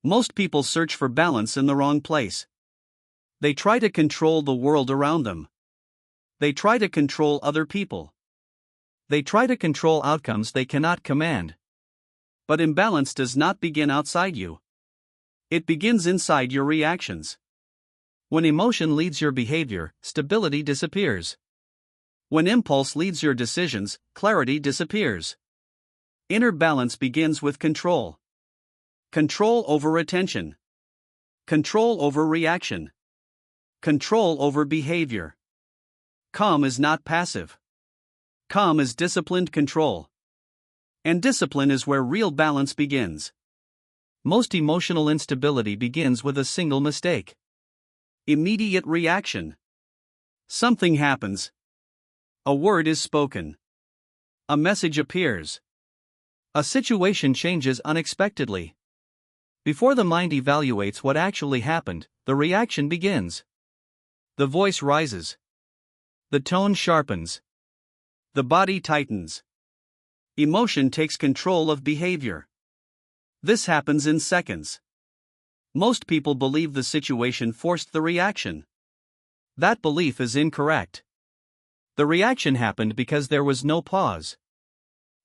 Most people search for balance in the wrong place. They try to control the world around them. They try to control other people. They try to control outcomes they cannot command. But imbalance does not begin outside you. It begins inside your reactions. When emotion leads your behavior, stability disappears. When impulse leads your decisions, clarity disappears. Inner balance begins with control. Control over attention. Control over reaction. Control over behavior. Calm is not passive. Calm is disciplined control. And discipline is where real balance begins. Most emotional instability begins with a single mistake. Immediate reaction. Something happens. A word is spoken. A message appears. A situation changes unexpectedly. Before the mind evaluates what actually happened, the reaction begins. The voice rises. The tone sharpens. The body tightens. Emotion takes control of behavior. This happens in seconds. Most people believe the situation forced the reaction. That belief is incorrect. The reaction happened because there was no pause.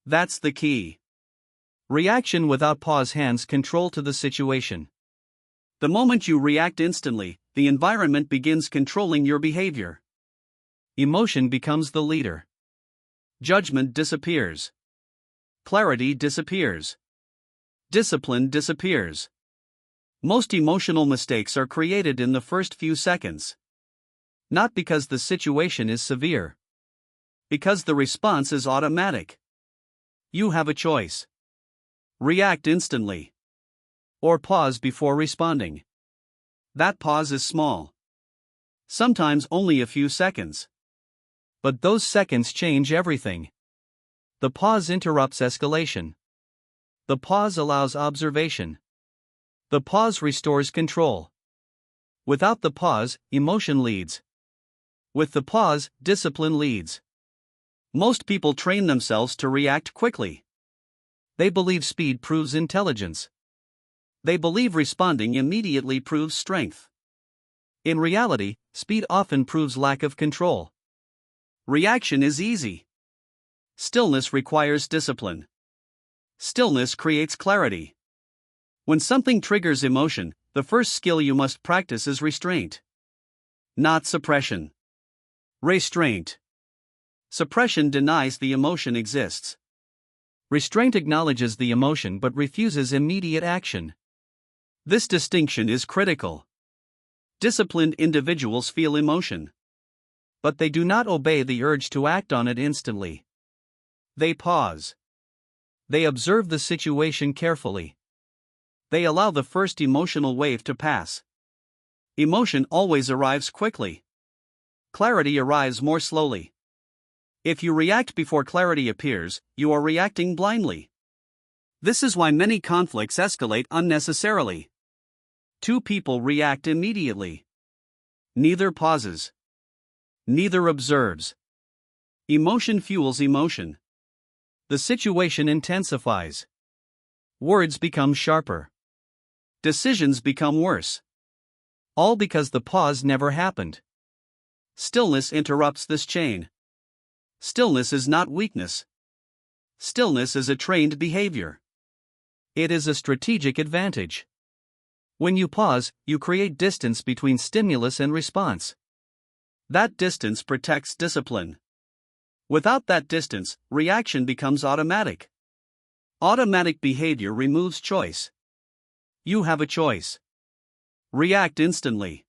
That's the key. Reaction without pause hands control to the situation. The moment you react instantly, the environment begins controlling your behavior. Emotion becomes the leader. Judgment disappears. Clarity disappears. Discipline disappears. Most emotional mistakes are created in the first few seconds. Not because the situation is severe. Because the response is automatic. You have a choice. React instantly. Or pause before responding. That pause is small. Sometimes only a few seconds. But those seconds change everything. The pause interrupts escalation. The pause allows observation. The pause restores control. Without the pause, emotion leads. With the pause, discipline leads. Most people train themselves to react quickly. They believe speed proves intelligence. They believe responding immediately proves strength. In reality, speed often proves lack of control. Reaction is easy. Stillness requires discipline. Stillness creates clarity. When something triggers emotion, the first skill you must practice is restraint. Not suppression. Restraint. Suppression denies the emotion exists. Restraint acknowledges the emotion but refuses immediate action. This distinction is critical. Disciplined individuals feel emotion. But they do not obey the urge to act on it instantly. They pause. They observe the situation carefully. They allow the first emotional wave to pass. Emotion always arrives quickly. Clarity arrives more slowly. If you react before clarity appears, you are reacting blindly. This is why many conflicts escalate unnecessarily. Two people react immediately. Neither pauses. Neither observes. Emotion fuels emotion. The situation intensifies. Words become sharper. Decisions become worse. All because the pause never happened. Stillness interrupts this chain. Stillness is not weakness. Stillness is a trained behavior. It is a strategic advantage. When you pause, you create distance between stimulus and response. That distance protects discipline. Without that distance, reaction becomes automatic. Automatic behavior removes choice. You have a choice. React instantly.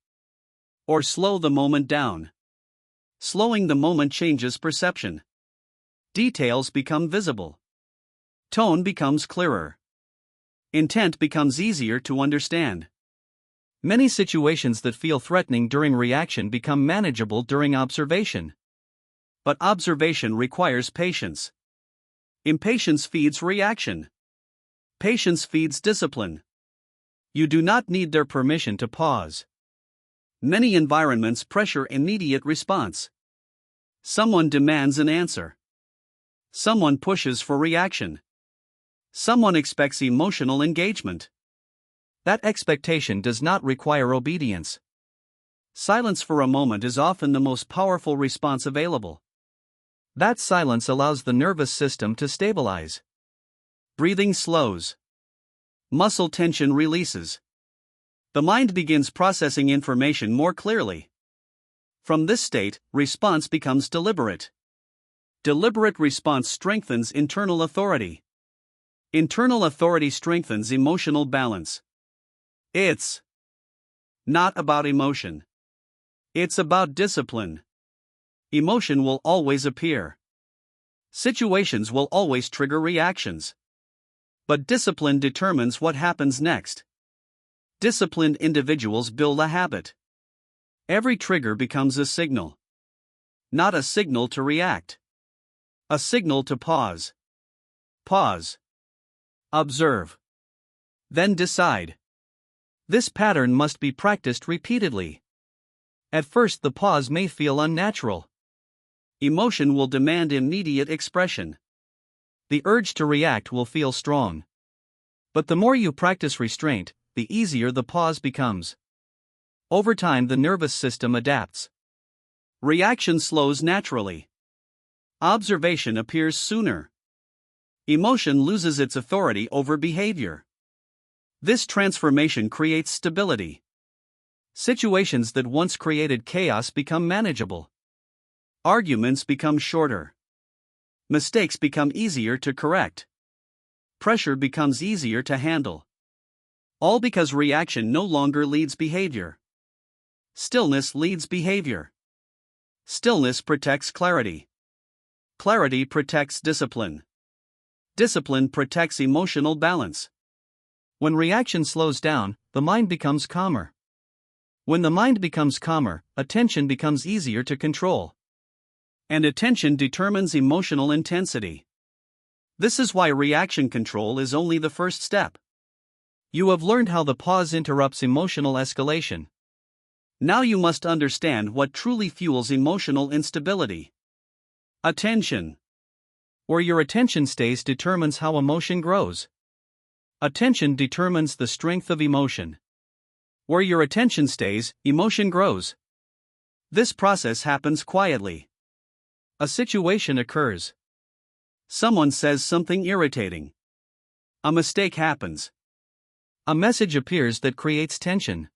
Or slow the moment down. Slowing the moment changes perception. Details become visible. Tone becomes clearer. Intent becomes easier to understand. Many situations that feel threatening during reaction become manageable during observation. But observation requires patience. Impatience feeds reaction. Patience feeds discipline. You do not need their permission to pause. Many environments pressure immediate response. Someone demands an answer. Someone pushes for reaction. Someone expects emotional engagement. that expectation does not require obedience. Silence for a moment is often the most powerful response available. That silence allows the nervous system to stabilize. Breathing slows. Muscle tension releases. The mind begins processing information more clearly. From this state, response becomes deliberate. Deliberate response strengthens internal authority. Internal authority strengthens emotional balance. It's not about emotion. It's about discipline. Emotion will always appear. Situations will always trigger reactions. But discipline determines what happens next. Disciplined individuals build a habit. Every trigger becomes a signal. Not a signal to react. A signal to pause. Pause. Observe. Then decide. This pattern must be practiced repeatedly. At first, the pause may feel unnatural. Emotion will demand immediate expression. The urge to react will feel strong. But the more you practice restraint, the easier the pause becomes. Over time, the nervous system adapts. Reaction slows naturally. Observation appears sooner. Emotion loses its authority over behavior. This transformation creates stability. Situations that once created chaos become manageable. Arguments become shorter. Mistakes become easier to correct. Pressure becomes easier to handle. All because reaction no longer leads behavior. Stillness leads behavior. Stillness protects clarity. Clarity protects discipline. Discipline protects emotional balance. When reaction slows down, the mind becomes calmer. When the mind becomes calmer, attention becomes easier to control. And attention determines emotional intensity. This is why reaction control is only the first step. You have learned how the pause interrupts emotional escalation. Now you must understand what truly fuels emotional instability. Attention. Where your attention stays determines how emotion grows. Attention determines the strength of emotion. Where your attention stays, emotion grows. This process happens quietly. A situation occurs. Someone says something irritating. A mistake happens. A message appears that creates tension.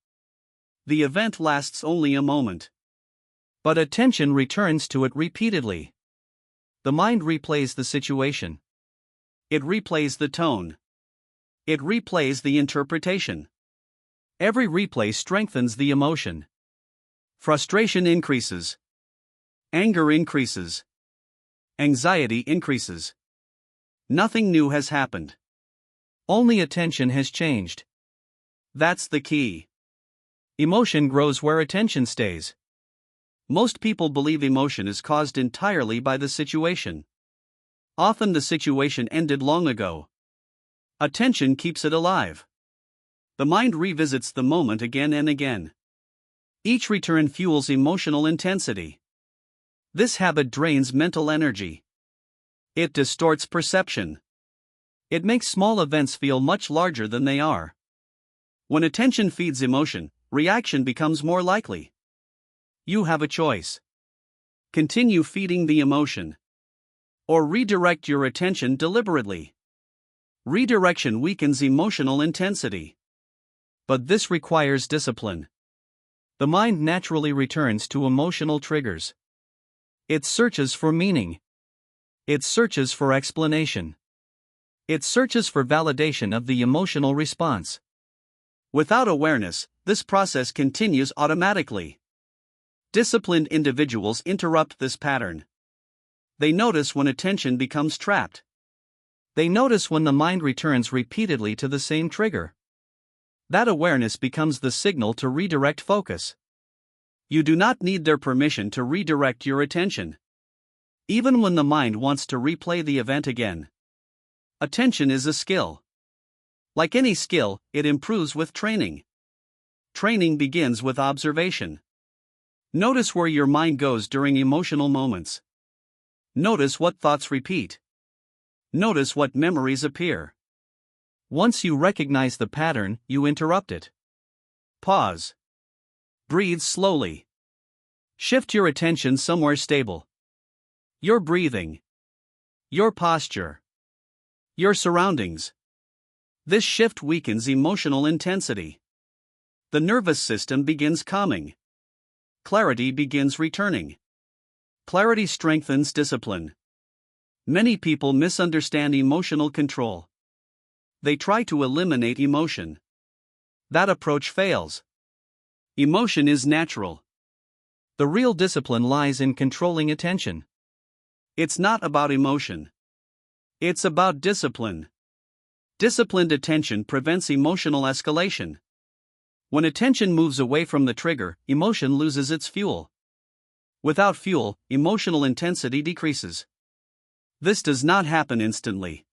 The event lasts only a moment. But attention returns to it repeatedly. The mind replays the situation. It replays the tone. It replays the interpretation. Every replay strengthens the emotion. Frustration increases. Anger increases. Anxiety increases. Nothing new has happened. Only attention has changed. That's the key. Emotion grows where attention stays. Most people believe emotion is caused entirely by the situation. Often the situation ended long ago. Attention keeps it alive. The mind revisits the moment again and again. Each return fuels emotional intensity. This habit drains mental energy. It distorts perception. It makes small events feel much larger than they are. When attention feeds emotion, reaction becomes more likely. You have a choice. Continue feeding the emotion. Or redirect your attention deliberately. Redirection weakens emotional intensity. But this requires discipline. The mind naturally returns to emotional triggers. It searches for meaning. It searches for explanation. It searches for validation of the emotional response. Without awareness, this process continues automatically. Disciplined individuals interrupt this pattern. They notice when attention becomes trapped. They notice when the mind returns repeatedly to the same trigger. That awareness becomes the signal to redirect focus. You do not need their permission to redirect your attention. Even when the mind wants to replay the event again. Attention is a skill. Like any skill, it improves with training. Training begins with observation. Notice where your mind goes during emotional moments. Notice what thoughts repeat. Notice what memories appear. Once you recognize the pattern, you interrupt it. Pause. Breathe slowly. Shift your attention somewhere stable. Your breathing. Your posture. Your surroundings. This shift weakens emotional intensity. The nervous system begins calming. Clarity begins returning. Clarity strengthens discipline. Many people misunderstand emotional control. They try to eliminate emotion. That approach fails. Emotion is natural. The real discipline lies in controlling attention. It's not about emotion. It's about discipline. Disciplined attention prevents emotional escalation. When attention moves away from the trigger, emotion loses its fuel. Without fuel, emotional intensity decreases. This does not happen instantly.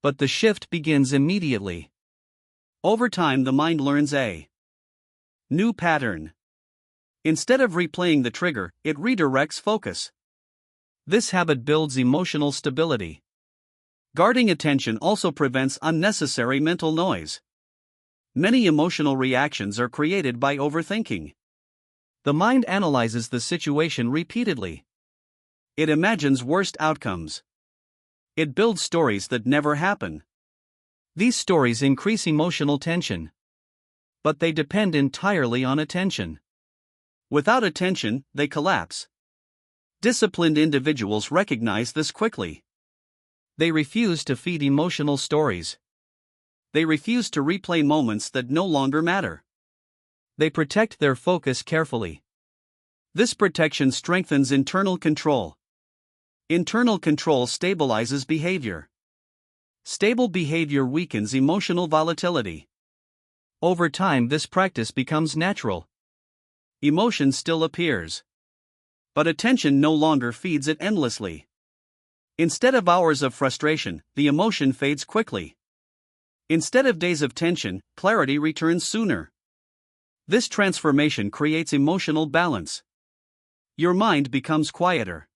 But the shift begins immediately. Over time, the mind learns a new pattern. Instead of replaying the trigger, it redirects focus. This habit builds emotional stability. Guarding attention also prevents unnecessary mental noise. Many emotional reactions are created by overthinking. The mind analyzes the situation repeatedly. It imagines worst outcomes. It builds stories that never happen. These stories increase emotional tension. But they depend entirely on attention. Without attention, they collapse. Disciplined individuals recognize this quickly. They refuse to feed emotional stories. They refuse to replay moments that no longer matter. They protect their focus carefully. This protection strengthens internal control. Internal control stabilizes behavior. Stable behavior weakens emotional volatility. Over time, this practice becomes natural. Emotion still appears. But attention no longer feeds it endlessly. Instead of hours of frustration, the emotion fades quickly. Instead of days of tension, clarity returns sooner. This transformation creates emotional balance. Your mind becomes quieter.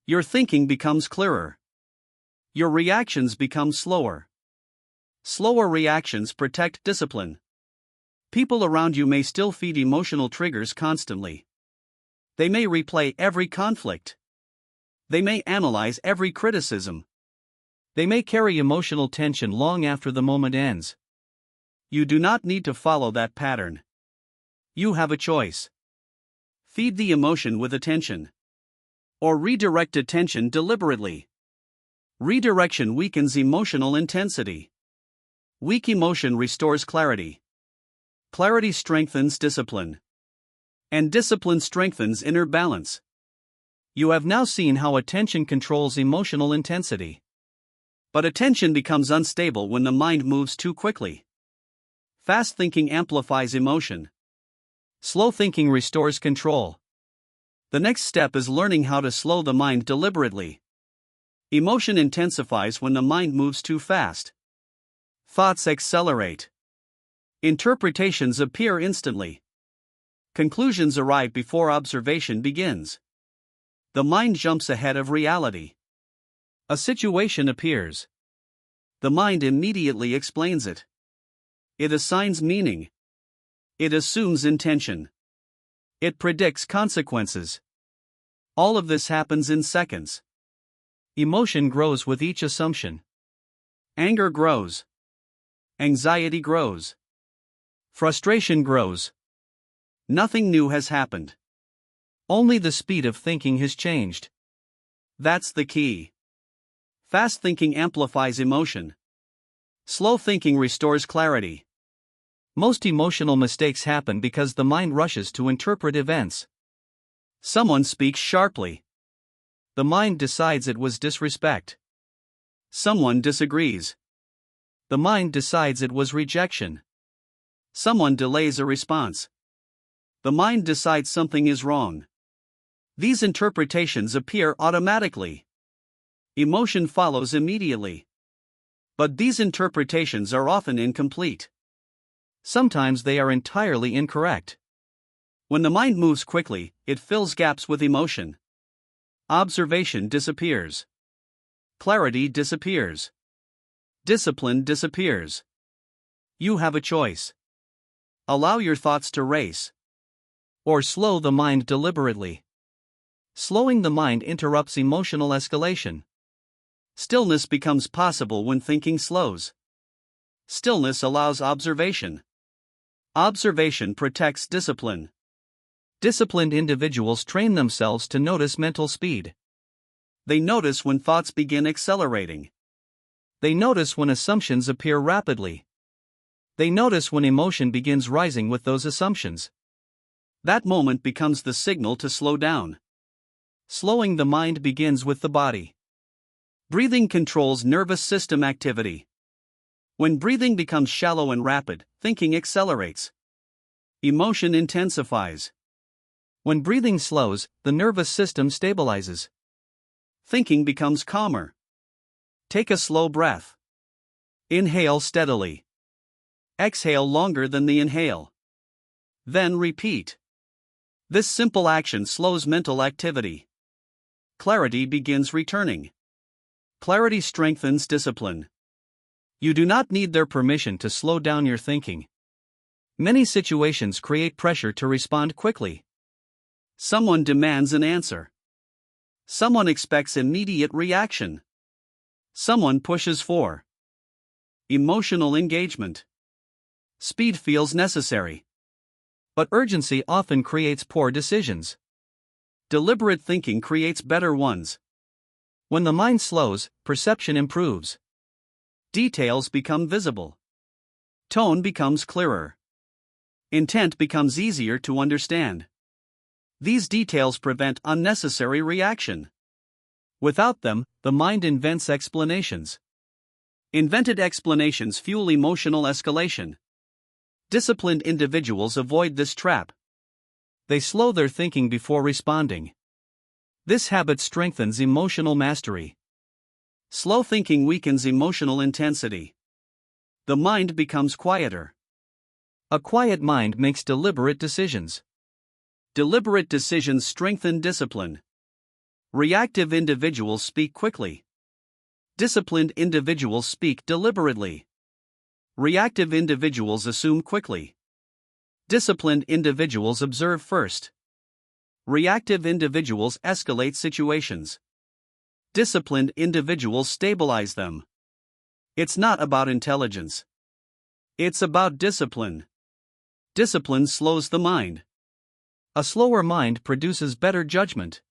Your thinking becomes clearer. Your reactions become slower. Slower reactions protect discipline. People around you may still feed emotional triggers constantly. They may replay every conflict. They may analyze every criticism. They may carry emotional tension long after the moment ends. You do not need to follow that pattern. You have a choice. Feed the emotion with attention. Or redirect attention deliberately. Redirection weakens emotional intensity. Weak emotion restores clarity. Clarity strengthens discipline. And discipline strengthens inner balance. You have now seen how attention controls emotional intensity. But attention becomes unstable when the mind moves too quickly. Fast thinking amplifies emotion. Slow thinking restores control. The next step is learning how to slow the mind deliberately. Emotion intensifies when the mind moves too fast. Thoughts accelerate. Interpretations appear instantly. Conclusions arrive before observation begins. The mind jumps ahead of reality. A situation appears. The mind immediately explains it. It assigns meaning. It assumes intention. It predicts consequences. All of this happens in seconds. Emotion grows with each assumption. Anger grows. Anxiety grows. Frustration grows. Nothing new has happened. Only the speed of thinking has changed. That's the key. Fast thinking amplifies emotion. Slow thinking restores clarity. Most emotional mistakes happen because the mind rushes to interpret events. Someone speaks sharply. The mind decides it was disrespect. Someone disagrees. The mind decides it was rejection. Someone delays a response. The mind decides something is wrong. These interpretations appear automatically. Emotion follows immediately. But these interpretations are often incomplete. Sometimes they are entirely incorrect. When the mind moves quickly, it fills gaps with emotion. Observation disappears. Clarity disappears. discipline disappears. You have a choice. Allow your thoughts to race, or slow the mind deliberately. Slowing the mind interrupts emotional escalation. Stillness becomes possible when thinking slows. Stillness allows observation. Observation protects discipline. Disciplined individuals train themselves to notice mental speed. They notice when thoughts begin accelerating. They notice when assumptions appear rapidly. They notice when emotion begins rising with those assumptions. That moment becomes the signal to slow down. Slowing the mind begins with the body. Breathing controls nervous system activity. When breathing becomes shallow and rapid, thinking accelerates. Emotion intensifies. When breathing slows, the nervous system stabilizes. Thinking becomes calmer. Take a slow breath. Inhale steadily. Exhale longer than the inhale. Then repeat. This simple action slows mental activity. Clarity begins returning. Clarity strengthens discipline. You do not need their permission to slow down your thinking. Many situations create pressure to respond quickly. Someone demands an answer. Someone expects immediate reaction. Someone pushes for emotional engagement. Speed feels necessary. But urgency often creates poor decisions. Deliberate thinking creates better ones. When the mind slows, perception improves. Details become visible. Tone becomes clearer. Intent becomes easier to understand. These details prevent unnecessary reaction. Without them, the mind invents explanations. Invented explanations fuel emotional escalation. Disciplined individuals avoid this trap. They slow their thinking before responding. This habit strengthens emotional mastery. Slow thinking weakens emotional intensity. The mind becomes quieter. A quiet mind makes deliberate decisions. Deliberate decisions strengthen discipline. Reactive individuals speak quickly. Disciplined individuals speak deliberately. Reactive individuals assume quickly. Disciplined individuals observe first. Reactive individuals escalate situations. Disciplined individuals stabilize them. It's not about intelligence. It's about discipline. Discipline slows the mind. A slower mind produces better judgment.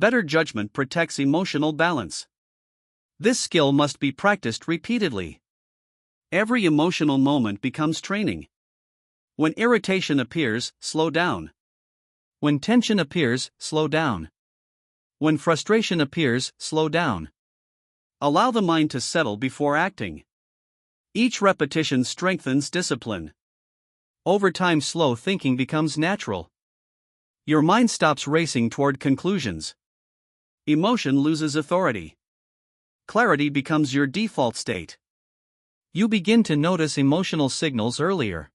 Better judgment protects emotional balance. This skill must be practiced repeatedly. Every emotional moment becomes training. When irritation appears, slow down. When tension appears, slow down. When frustration appears, slow down. Allow the mind to settle before acting. Each repetition strengthens discipline. Over time, slow thinking becomes natural. Your mind stops racing toward conclusions. Emotion loses authority. Clarity becomes your default state. You begin to notice emotional signals earlier.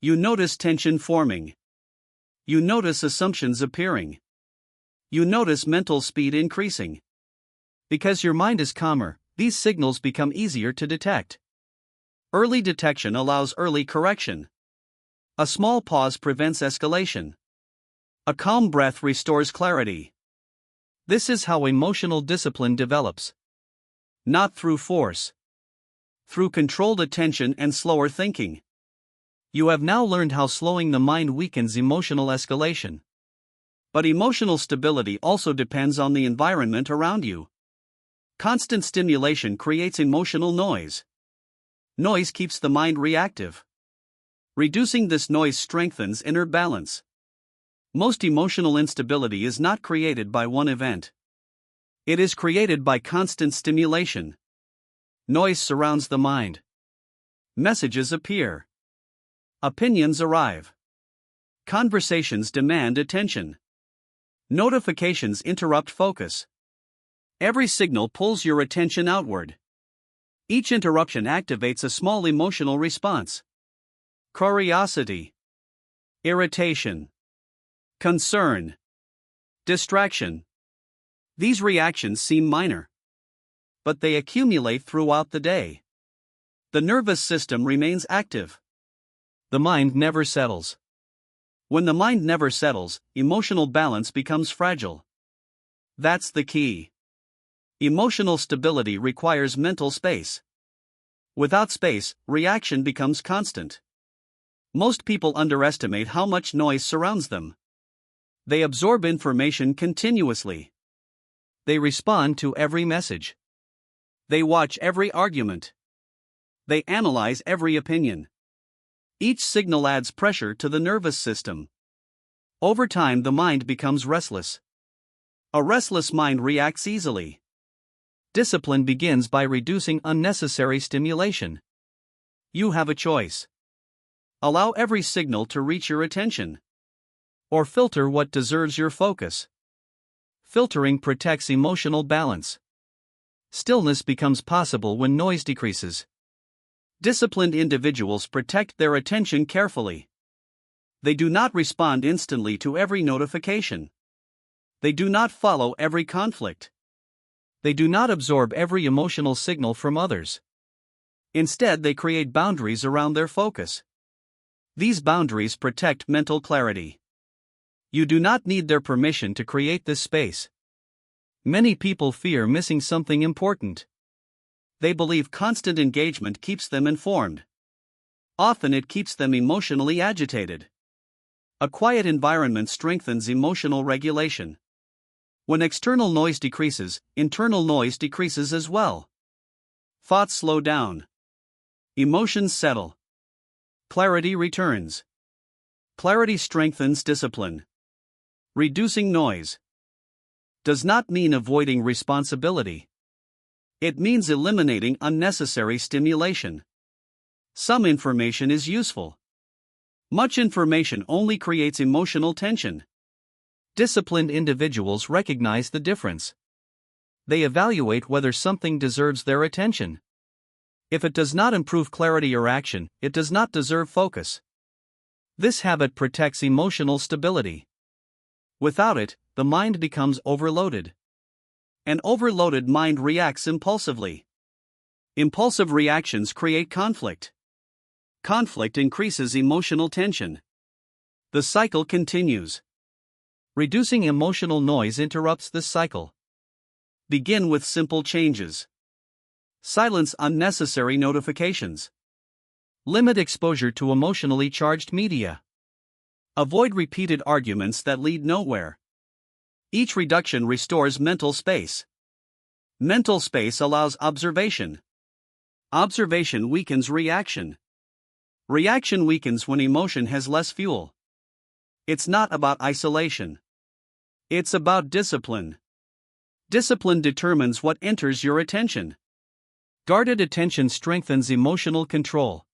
You notice tension forming. You notice assumptions appearing. You notice mental speed increasing. Because your mind is calmer, these signals become easier to detect. Early detection allows early correction. A small pause prevents escalation. A calm breath restores clarity. This is how emotional discipline develops. Not through force. Through controlled attention and slower thinking. You have now learned how slowing the mind weakens emotional escalation. But emotional stability also depends on the environment around you. Constant stimulation creates emotional noise. Noise keeps the mind reactive. Reducing this noise strengthens inner balance. Most emotional instability is not created by one event. It is created by constant stimulation. Noise surrounds the mind. Messages appear. Opinions arrive. Conversations demand attention. Notifications interrupt focus. Every signal pulls your attention outward. Each interruption activates a small emotional response. Curiosity. Irritation. Concern. Distraction. These reactions seem minor. but they accumulate throughout the day. The nervous system remains active. The mind never settles. When the mind never settles, emotional balance becomes fragile. That's the key. Emotional stability requires mental space. Without space, reaction becomes constant. Most people underestimate how much noise surrounds them. They absorb information continuously. They respond to every message. They watch every argument. They analyze every opinion. Each signal adds pressure to the nervous system. Over time, the mind becomes restless. A restless mind reacts easily. Discipline begins by reducing unnecessary stimulation. You have a choice. Allow every signal to reach your attention. Or filter what deserves your focus. Filtering protects emotional balance. Stillness becomes possible when noise decreases. Disciplined individuals protect their attention carefully. They do not respond instantly to every notification. They do not follow every conflict. They do not absorb every emotional signal from others. Instead, they create boundaries around their focus. These boundaries protect mental clarity. You do not need their permission to create this space. Many people fear missing something important. They believe constant engagement keeps them informed. Often it keeps them emotionally agitated. A quiet environment strengthens emotional regulation. When external noise decreases, internal noise decreases as well. Thoughts slow down. Emotions settle. Clarity returns. Clarity strengthens discipline. Reducing noise does not mean avoiding responsibility. It means eliminating unnecessary stimulation. Some information is useful. Much information only creates emotional tension. Disciplined individuals recognize the difference. They evaluate whether something deserves their attention. If it does not improve clarity or action, it does not deserve focus. This habit protects emotional stability. Without it, the mind becomes overloaded. An overloaded mind reacts impulsively. Impulsive reactions create conflict. Conflict increases emotional tension. The cycle continues. Reducing emotional noise interrupts this cycle. Begin with simple changes. Silence unnecessary notifications. Limit exposure to emotionally charged media. Avoid repeated arguments that lead nowhere. Each reduction restores mental space. Mental space allows observation. Observation weakens reaction. Reaction weakens when emotion has less fuel. It's not about isolation. It's about discipline. Discipline determines what enters your attention. Guarded attention strengthens emotional control.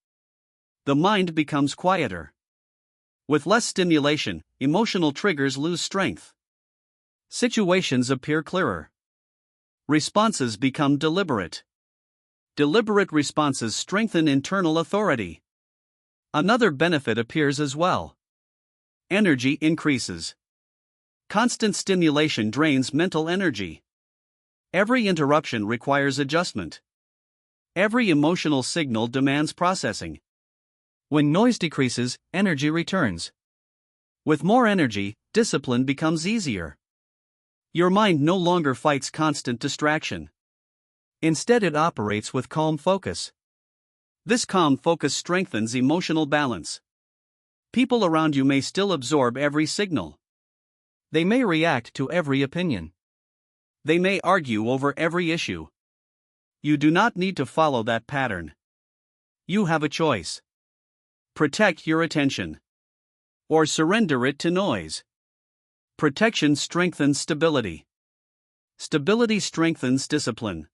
The mind becomes quieter. With less stimulation, emotional triggers lose strength. Situations appear clearer. Responses become deliberate. Deliberate responses strengthen internal authority. Another benefit appears as well. Energy increases. Constant stimulation drains mental energy. Every interruption requires adjustment. Every emotional signal demands processing. When noise decreases, energy returns. With more energy, discipline becomes easier. Your mind no longer fights constant distraction. Instead, it operates with calm focus. This calm focus strengthens emotional balance. People around you may still absorb every signal. They may react to every opinion. They may argue over every issue. You do not need to follow that pattern. You have a choice. Protect your attention. Or surrender it to noise. Protection strengthens stability. Stability strengthens discipline.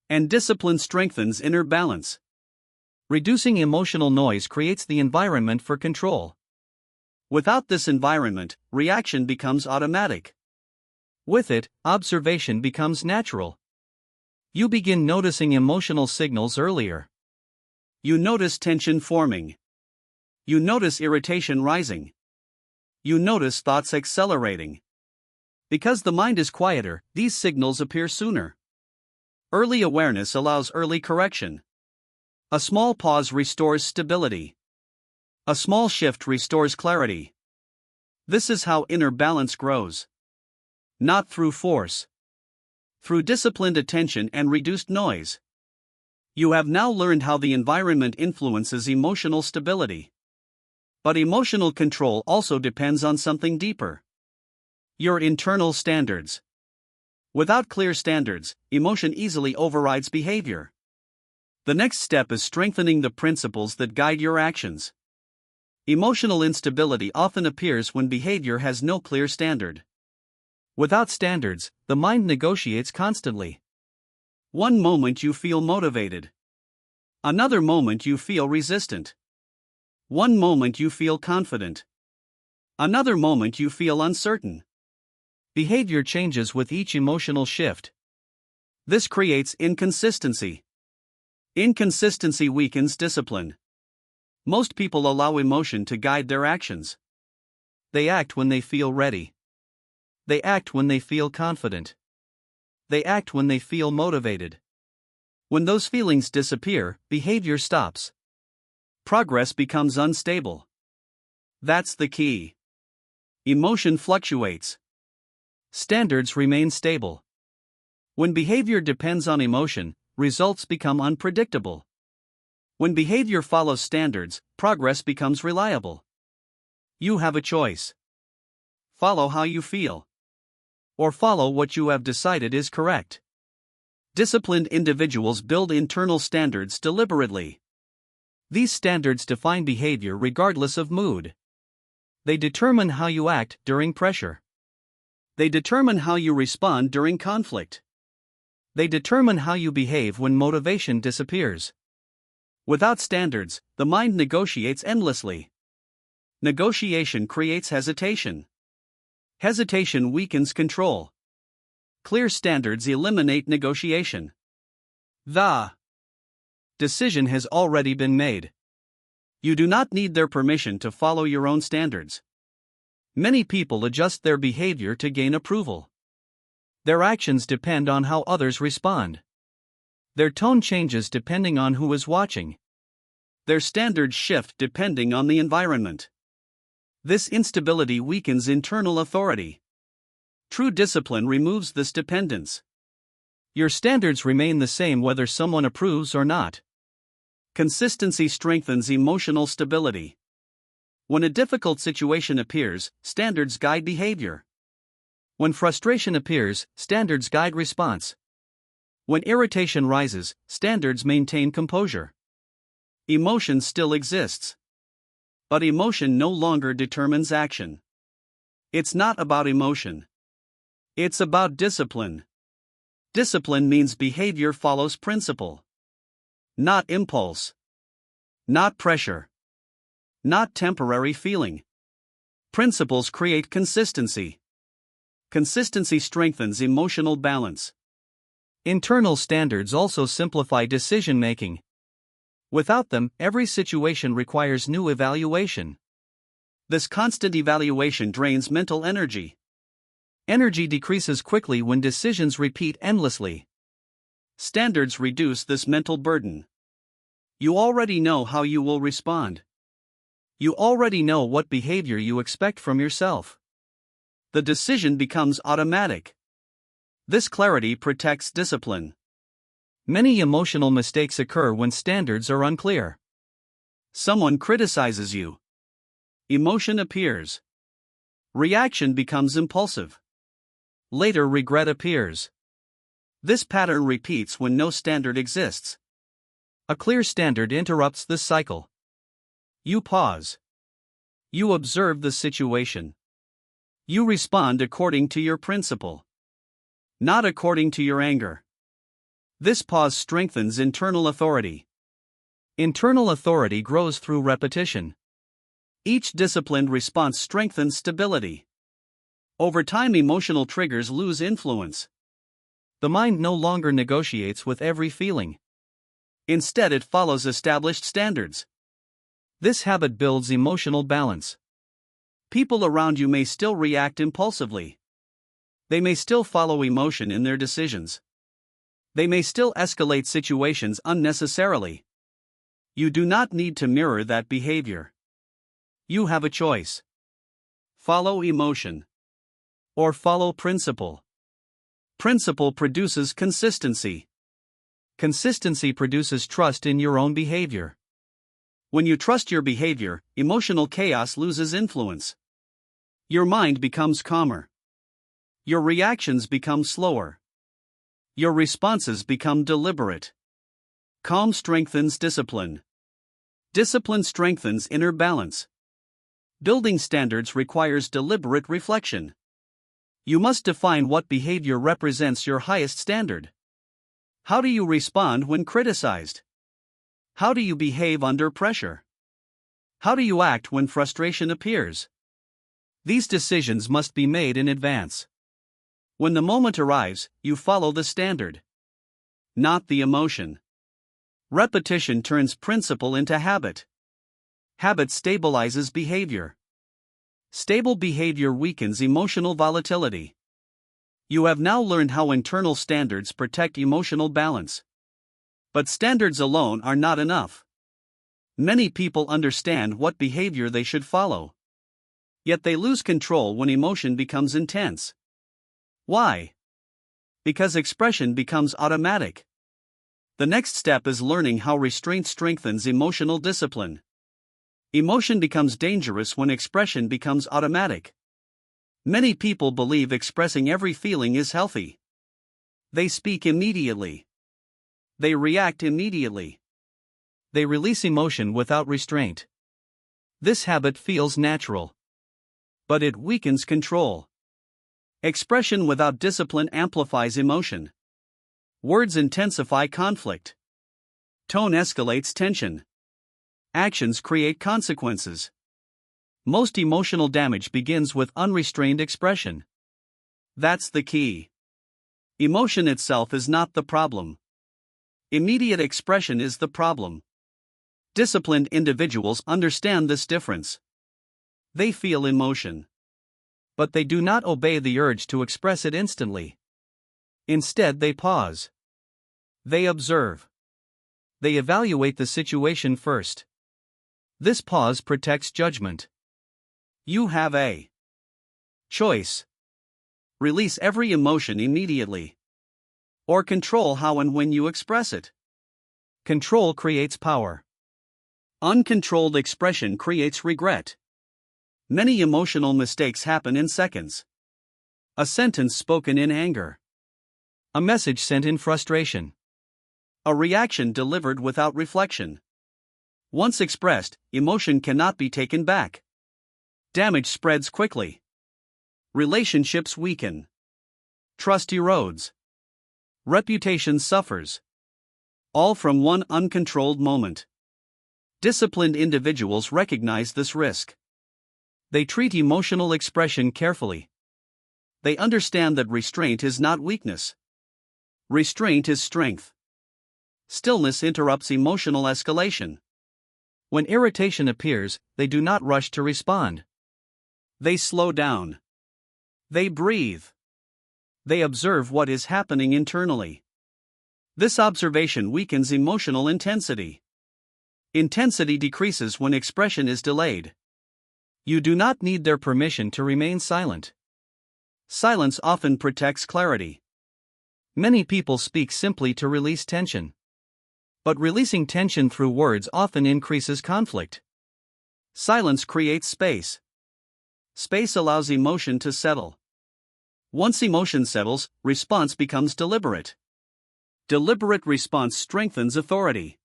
And discipline strengthens inner balance. Reducing emotional noise creates the environment for control. Without this environment, reaction becomes automatic. With it, observation becomes natural. You begin noticing emotional signals earlier. You notice tension forming. You notice irritation rising. You notice thoughts accelerating. Because the mind is quieter, these signals appear sooner. Early awareness allows early correction. A small pause restores stability. A small shift restores clarity. This is how inner balance grows. Not through force. Through disciplined attention and reduced noise. You have now learned how the environment influences emotional stability. But emotional control also depends on something deeper. Your internal standards. Without clear standards, emotion easily overrides behavior. The next step is strengthening the principles that guide your actions. Emotional instability often appears when behavior has no clear standard. Without standards, the mind negotiates constantly. One moment you feel motivated. Another moment you feel resistant. One moment you feel confident. Another moment you feel uncertain. Behavior changes with each emotional shift. This creates inconsistency. Inconsistency weakens discipline. Most people allow emotion to guide their actions. They act when they feel ready. They act when they feel confident. They act when they feel motivated. When those feelings disappear, behavior stops. Progress becomes unstable. That's the key. Emotion fluctuates. Standards remain stable. When behavior depends on emotion, results become unpredictable. When behavior follows standards, progress becomes reliable. You have a choice. Follow how you feel. Or follow what you have decided is correct. Disciplined individuals build internal standards deliberately. These standards define behavior regardless of mood. They determine how you act during pressure. They determine how you respond during conflict. They determine how you behave when motivation disappears. Without standards, the mind negotiates endlessly. Negotiation creates hesitation. Hesitation weakens control. Clear standards eliminate negotiation. The decision has already been made. You do not need their permission to follow your own standards. Many people adjust their behavior to gain approval. Their actions depend on how others respond. Their tone changes depending on who is watching. Their standards shift depending on the environment. This instability weakens internal authority. True discipline removes this dependence. Your standards remain the same whether someone approves or not. Consistency strengthens emotional stability. When a difficult situation appears, standards guide behavior. When frustration appears, standards guide response. When irritation rises, standards maintain composure. Emotion still exists. But emotion no longer determines action. It's not about emotion. It's about discipline. Discipline means behavior follows principle. Not impulse. Not pressure. Not temporary feeling. Principles create consistency. Consistency strengthens emotional balance. Internal standards also simplify decision-making. Without them, every situation requires new evaluation. This constant evaluation drains mental energy. Energy decreases quickly when decisions repeat endlessly. Standards reduce this mental burden. You already know how you will respond. You already know what behavior you expect from yourself. The decision becomes automatic. This clarity protects discipline. Many emotional mistakes occur when standards are unclear. Someone criticizes you. Emotion appears. Reaction becomes impulsive. Later, regret appears. This pattern repeats when no standard exists. A clear standard interrupts this cycle. You pause. You observe the situation. You respond according to your principle, not according to your anger. This pause strengthens internal authority. Internal authority grows through repetition. Each disciplined response strengthens stability. Over time, emotional triggers lose influence. The mind no longer negotiates with every feeling. Instead, it follows established standards. This habit builds emotional balance. People around you may still react impulsively. They may still follow emotion in their decisions. They may still escalate situations unnecessarily. You do not need to mirror that behavior. You have a choice. Follow emotion. Or follow principle. Principle produces consistency. Consistency produces trust in your own behavior. When you trust your behavior, emotional chaos loses influence. Your mind becomes calmer. Your reactions become slower. Your responses become deliberate. Calm strengthens discipline. Discipline strengthens inner balance. Building standards requires deliberate reflection. You must define what behavior represents your highest standard. How do you respond when criticized? How do you behave under pressure? How do you act when frustration appears? These decisions must be made in advance. When the moment arrives, you follow the standard, not the emotion. Repetition turns principle into habit. Habit stabilizes behavior. Stable behavior weakens emotional volatility. You have now learned how internal standards protect emotional balance. But standards alone are not enough. Many people understand what behavior they should follow. Yet they lose control when emotion becomes intense. Why? Because expression becomes automatic. The next step is learning how restraint strengthens emotional discipline. Emotion becomes dangerous when expression becomes automatic. Many people believe expressing every feeling is healthy. They speak immediately. They react immediately. They release emotion without restraint. This habit feels natural. But it weakens control. Expression without discipline amplifies emotion. Words intensify conflict. Tone escalates tension. Actions create consequences. Most emotional damage begins with unrestrained expression. That's the key. Emotion itself is not the problem. Immediate expression is the problem. Disciplined individuals understand this difference. They feel emotion. But they do not obey the urge to express it instantly. Instead, they pause. They observe. They evaluate the situation first. This pause protects judgment. You have a choice. Release every emotion immediately. Or control how and when you express it. Control creates power. Uncontrolled expression creates regret. Many emotional mistakes happen in seconds. A sentence spoken in anger. A message sent in frustration. A reaction delivered without reflection. Once expressed, emotion cannot be taken back. Damage spreads quickly. Relationships weaken. Trust erodes. Reputation suffers. All from one uncontrolled moment. Disciplined individuals recognize this risk. They treat emotional expression carefully. They understand that restraint is not weakness. Restraint is strength. Stillness interrupts emotional escalation. When irritation appears, they do not rush to respond. They slow down. They breathe. They observe what is happening internally. This observation weakens emotional intensity. Intensity decreases when expression is delayed. You do not need their permission to remain silent. Silence often protects clarity. Many people speak simply to release tension. But releasing tension through words often increases conflict. Silence creates space. Space allows emotion to settle. Once emotion settles, response becomes deliberate. Deliberate response strengthens authority.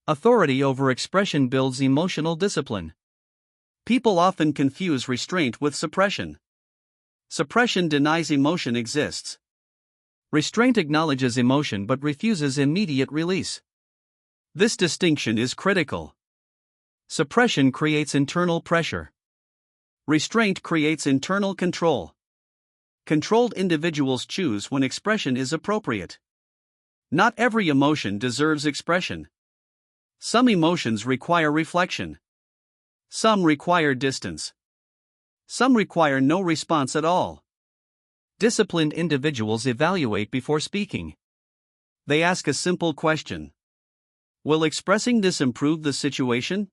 Authority over expression builds emotional discipline. People often confuse restraint with suppression. Suppression denies emotion exists. Restraint acknowledges emotion but refuses immediate release. This distinction is critical. Suppression creates internal pressure. Restraint creates internal control. Controlled individuals choose when expression is appropriate. Not every emotion deserves expression. Some emotions require reflection. Some require distance. Some require no response at all. Disciplined individuals evaluate before speaking. They ask a simple question. Will expressing this improve the situation?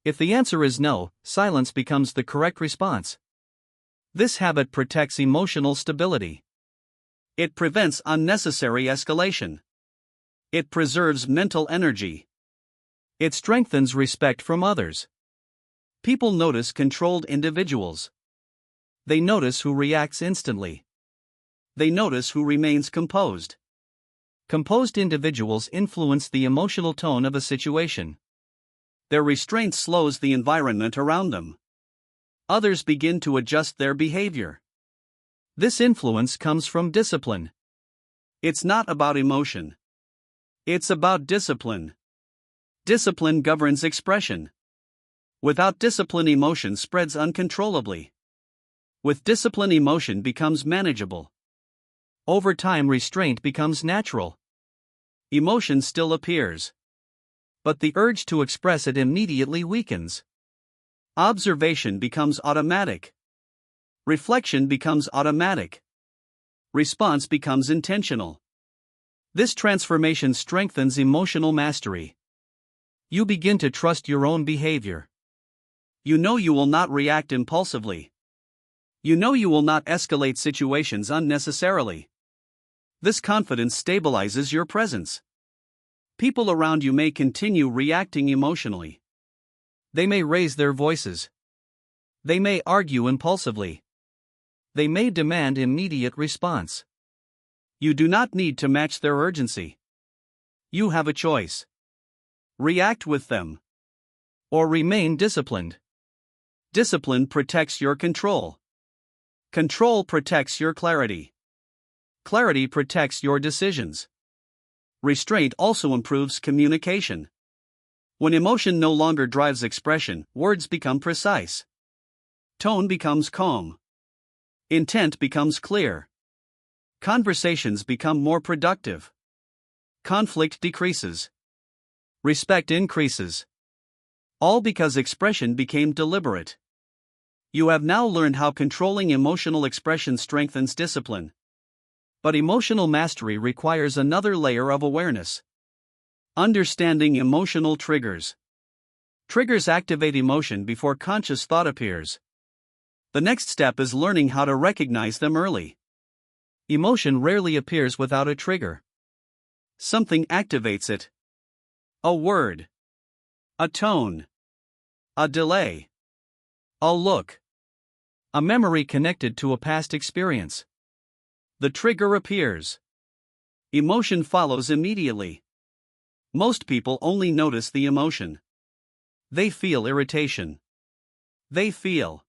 If the answer is no, silence becomes the correct response. This habit protects emotional stability. It prevents unnecessary escalation. It preserves mental energy. It strengthens respect from others. People notice controlled individuals. They notice who reacts instantly. They notice who remains composed. Composed individuals influence the emotional tone of a situation. Their restraint slows the environment around them. Others begin to adjust their behavior. This influence comes from discipline. It's not about emotion. It's about discipline. Discipline governs expression. Without discipline, emotion spreads uncontrollably. With discipline, emotion becomes manageable. Over time, restraint becomes natural. Emotion still appears, but the urge to express it immediately weakens. Observation becomes automatic. Reflection becomes automatic. Response becomes intentional. This transformation strengthens emotional mastery. You begin to trust your own behavior. You know you will not react impulsively. You know you will not escalate situations unnecessarily. This confidence stabilizes your presence. People around you may continue reacting emotionally. They may raise their voices. They may argue impulsively. They may demand immediate response. You do not need to match their urgency. You have a choice. React with them, or remain disciplined. Discipline protects your control. Control protects your clarity. Clarity protects your decisions. Restraint also improves communication. When emotion no longer drives expression, words become precise. Tone becomes calm. Intent becomes clear. Conversations become more productive. Conflict decreases. Respect increases. All because expression became deliberate. You have now learned how controlling emotional expression strengthens discipline. But emotional mastery requires another layer of awareness. Understanding emotional triggers. Triggers activate emotion before conscious thought appears. The next step is learning how to recognize them early. Emotion rarely appears without a trigger. Something activates it. A word. A tone. A delay. A look. A memory connected to a past experience. The trigger appears. Emotion follows immediately. Most people only notice the emotion. They feel irritation. They feel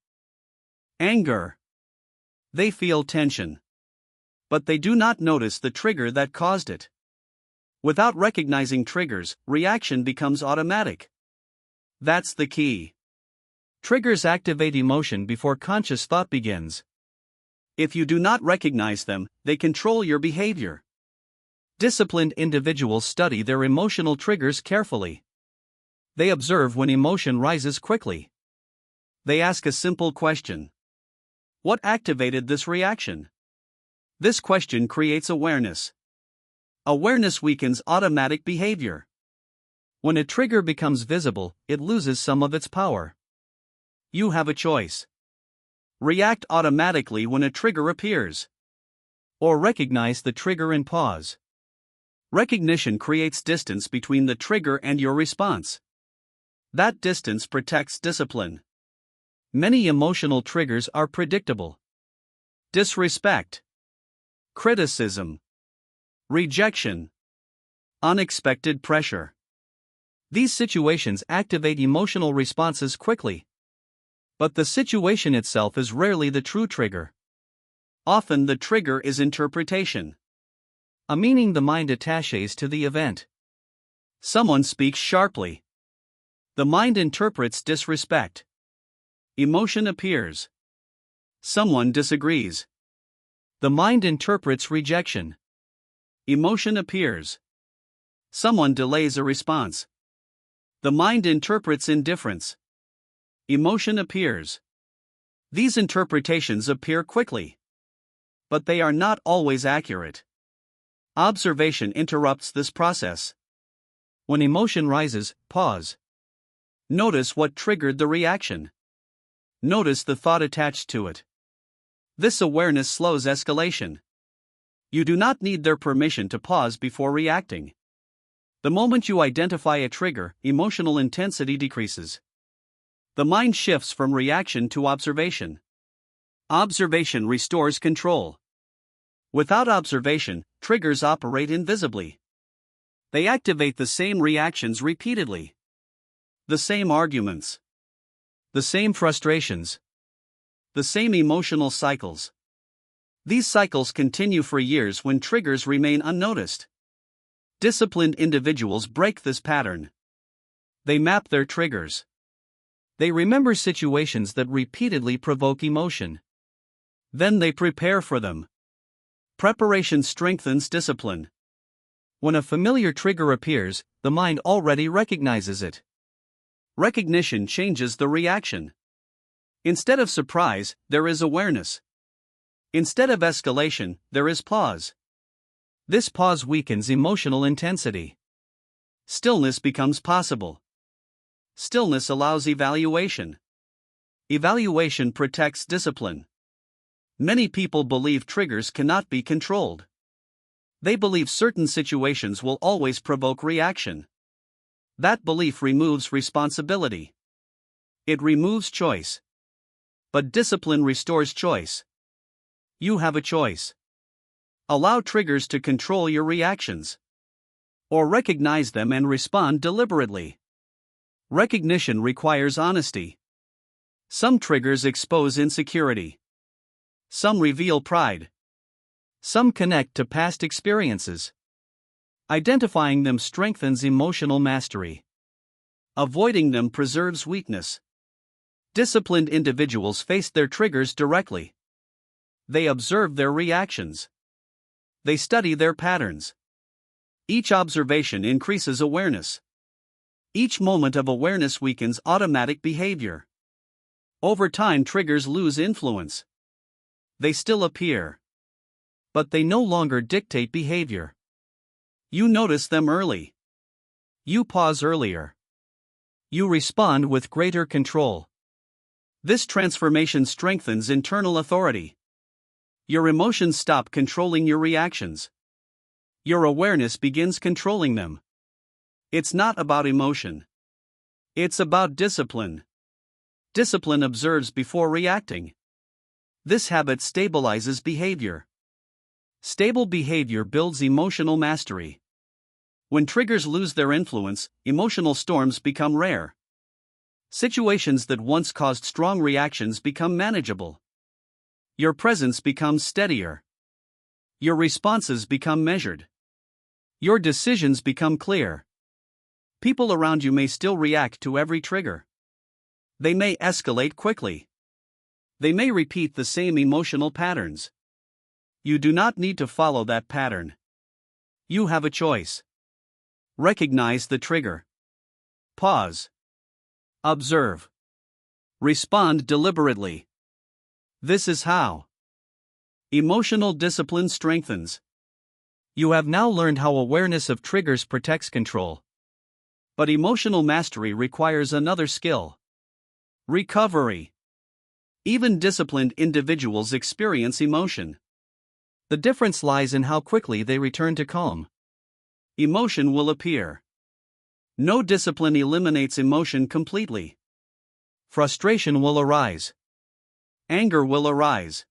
anger. They feel tension. But they do not notice the trigger that caused it. Without recognizing triggers, reaction becomes automatic. That's the key. Triggers activate emotion before conscious thought begins. If you do not recognize them, they control your behavior. Disciplined individuals study their emotional triggers carefully. They observe when emotion rises quickly. They ask a simple question. What activated this reaction? This question creates awareness. Awareness weakens automatic behavior. When a trigger becomes visible, it loses some of its power. You have a choice. React automatically when a trigger appears. Or recognize the trigger and pause. Recognition creates distance between the trigger and your response. That distance protects discipline. Many emotional triggers are predictable. Disrespect, criticism, rejection, unexpected pressure. These situations activate emotional responses quickly. But the situation itself is rarely the true trigger. Often the trigger is interpretation. A meaning the mind attaches to the event. Someone speaks sharply. The mind interprets disrespect. Emotion appears. Someone disagrees. The mind interprets rejection. Emotion appears. Someone delays a response. The mind interprets indifference. Emotion appears. These interpretations appear quickly. But they are not always accurate. Observation interrupts this process. When emotion rises, pause. Notice what triggered the reaction. Notice the thought attached to it. This awareness slows escalation. You do not need their permission to pause before reacting. The moment you identify a trigger, emotional intensity decreases. The mind shifts from reaction to observation. Observation restores control. Without observation, triggers operate invisibly. They activate the same reactions repeatedly. The same arguments. The same frustrations. The same emotional cycles. These cycles continue for years when triggers remain unnoticed. Disciplined individuals break this pattern. They map their triggers. They remember situations that repeatedly provoke emotion. Then they prepare for them. Preparation strengthens discipline. When a familiar trigger appears, the mind already recognizes it. Recognition changes the reaction. Instead of surprise, there is awareness. Instead of escalation, there is pause. This pause weakens emotional intensity. Stillness becomes possible. Stillness allows evaluation. Evaluation protects discipline. Many people believe triggers cannot be controlled. They believe certain situations will always provoke reaction. That belief removes responsibility. It removes choice. But discipline restores choice. You have a choice. Allow triggers to control your reactions. Or recognize them and respond deliberately. Recognition requires honesty. Some triggers expose insecurity. Some reveal pride. Some connect to past experiences. Identifying them strengthens emotional mastery. Avoiding them preserves weakness. Disciplined individuals face their triggers directly. They observe their reactions. They study their patterns. Each observation increases awareness. Each moment of awareness weakens automatic behavior. Over time, triggers lose influence. They still appear. But they no longer dictate behavior. You notice them early. You pause earlier. You respond with greater control. This transformation strengthens internal authority. Your emotions stop controlling your reactions. Your awareness begins controlling them. It's not about emotion. It's about discipline. Discipline observes before reacting. This habit stabilizes behavior. Stable behavior builds emotional mastery. When triggers lose their influence, emotional storms become rare. Situations that once caused strong reactions become manageable. Your presence becomes steadier. Your responses become measured. Your decisions become clear. People around you may still react to every trigger. They may escalate quickly. They may repeat the same emotional patterns. You do not need to follow that pattern. You have a choice. Recognize the trigger. Pause. Observe. Respond deliberately. This is how emotional discipline strengthens. You have now learned how awareness of triggers protects control. But emotional mastery requires another skill: recovery. Even disciplined individuals experience emotion. The difference lies in how quickly they return to calm. Emotion will appear. No discipline eliminates emotion completely. Frustration will arise. Anger will arise.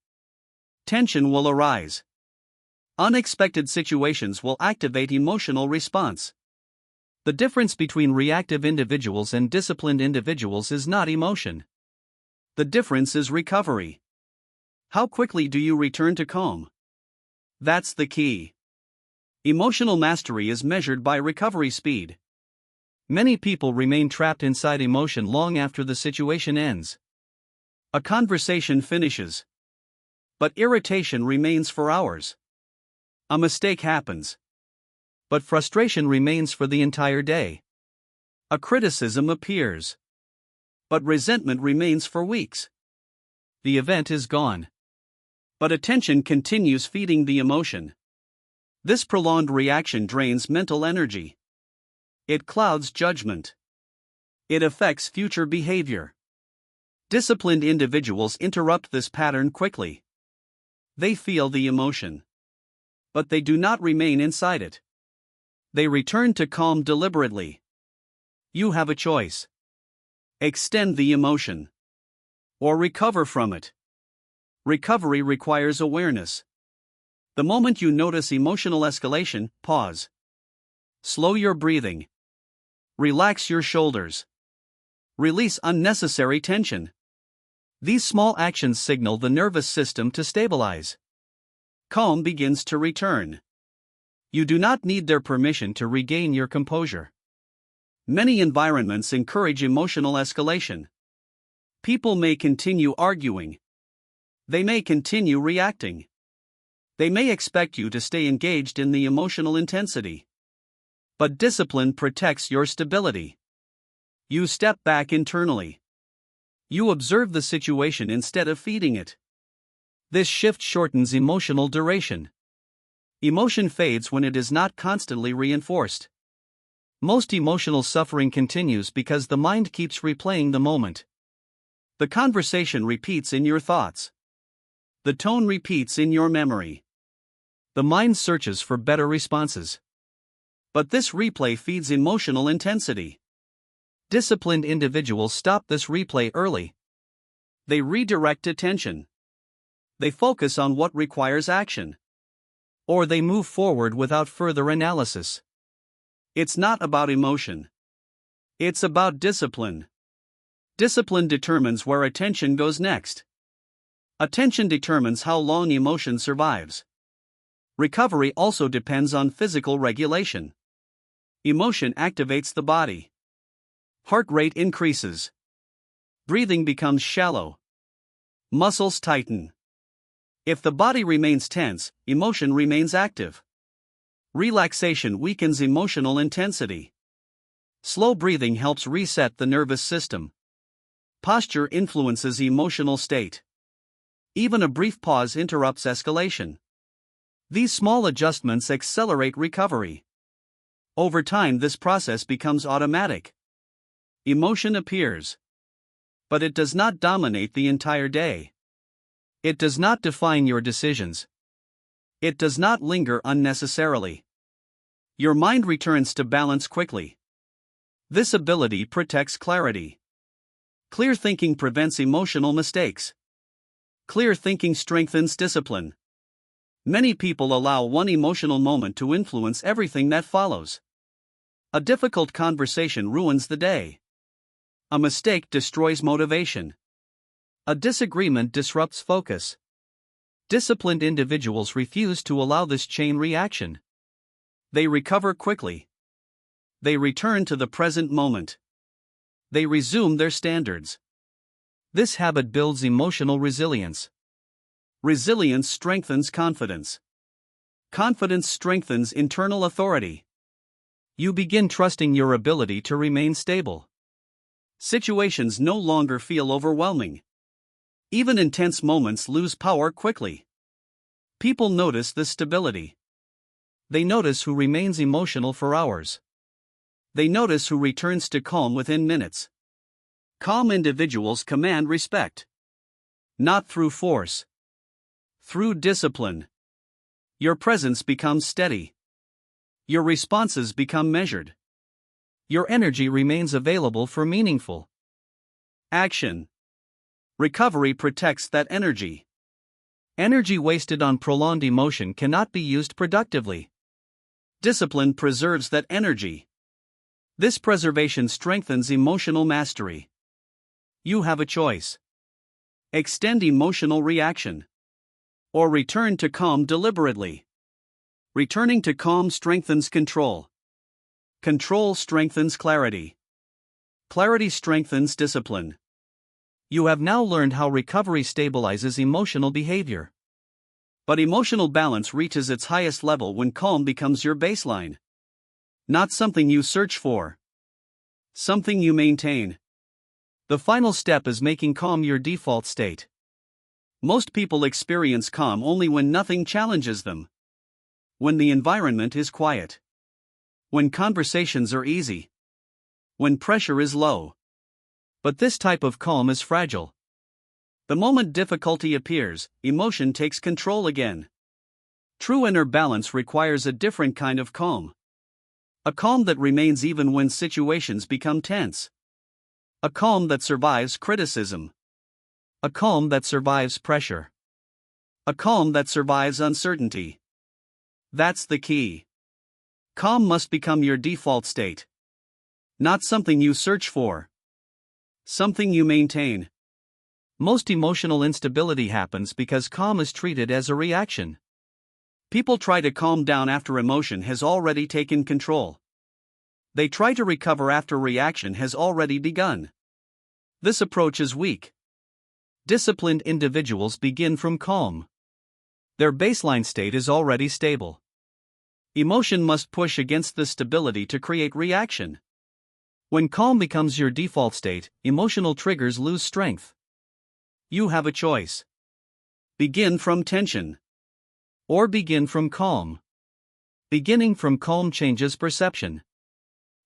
Tension will arise. Unexpected situations will activate emotional response. The difference between reactive individuals and disciplined individuals is not emotion. The difference is recovery. How quickly do you return to calm? That's the key. Emotional mastery is measured by recovery speed. Many people remain trapped inside emotion long after the situation ends. A conversation finishes, but irritation remains for hours. A mistake happens, but frustration remains for the entire day. A criticism appears, but resentment remains for weeks. The event is gone, but attention continues feeding the emotion. This prolonged reaction drains mental energy. It clouds judgment. It affects future behavior. Disciplined individuals interrupt this pattern quickly. They feel the emotion, but they do not remain inside it. They return to calm deliberately. You have a choice. Extend the emotion, or recover from it. Recovery requires awareness. The moment you notice emotional escalation, pause. Slow your breathing. Relax your shoulders. Release unnecessary tension. These small actions signal the nervous system to stabilize. Calm begins to return. You do not need their permission to regain your composure. Many environments encourage emotional escalation. People may continue arguing. They may continue reacting. They may expect you to stay engaged in the emotional intensity. But discipline protects your stability. You step back internally. You observe the situation instead of feeding it. This shift shortens emotional duration. Emotion fades when it is not constantly reinforced. Most emotional suffering continues because the mind keeps replaying the moment. The conversation repeats in your thoughts. The tone repeats in your memory. The mind searches for better responses. But this replay feeds emotional intensity. Disciplined individuals stop this replay early. They redirect attention. They focus on what requires action. Or they move forward without further analysis. It's not about emotion. It's about discipline. Discipline determines where attention goes next. Attention determines how long emotion survives. Recovery also depends on physical regulation. Emotion activates the body. Heart rate increases. Breathing becomes shallow. Muscles tighten. If the body remains tense, emotion remains active. Relaxation weakens emotional intensity. Slow breathing helps reset the nervous system. Posture influences emotional state. Even a brief pause interrupts escalation. These small adjustments accelerate recovery. Over time, this process becomes automatic. Emotion appears, but it does not dominate the entire day. It does not define your decisions. It does not linger unnecessarily. Your mind returns to balance quickly. This ability protects clarity. Clear thinking prevents emotional mistakes. Clear thinking strengthens discipline. Many people allow one emotional moment to influence everything that follows. A difficult conversation ruins the day. A mistake destroys motivation. A disagreement disrupts focus. Disciplined individuals refuse to allow this chain reaction. They recover quickly. They return to the present moment. They resume their standards. This habit builds emotional resilience. Resilience strengthens confidence. Confidence strengthens internal authority. You begin trusting your ability to remain stable. Situations no longer feel overwhelming. Even intense moments lose power quickly. People notice this stability. They notice who remains emotional for hours. They notice who returns to calm within minutes. Calm individuals command respect. Not through force. Through discipline. Your presence becomes steady. Your responses become measured. Your energy remains available for meaningful action. Recovery protects that energy. Energy wasted on prolonged emotion cannot be used productively. Discipline preserves that energy. This preservation strengthens emotional mastery. You have a choice. Extend emotional reaction. Or return to calm deliberately. Returning to calm strengthens control. Control strengthens clarity. Clarity strengthens discipline. You have now learned how recovery stabilizes emotional behavior. But emotional balance reaches its highest level when calm becomes your baseline. Not something you search for. Something you maintain. The final step is making calm your default state. Most people experience calm only when nothing challenges them. When the environment is quiet. When conversations are easy. When pressure is low. But this type of calm is fragile. The moment difficulty appears, emotion takes control again. True inner balance requires a different kind of calm. A calm that remains even when situations become tense. A calm that survives criticism. A calm that survives pressure. A calm that survives uncertainty. That's the key. Calm must become your default state. Not something you search for. Something you maintain. Most emotional instability happens because calm is treated as a reaction. People try to calm down after emotion has already taken control. They try to recover after reaction has already begun. This approach is weak. Disciplined individuals begin from calm. Their baseline state is already stable. Emotion must push against this stability to create reaction. When calm becomes your default state, emotional triggers lose strength. You have a choice. Begin from tension. Or begin from calm. Beginning from calm changes perception.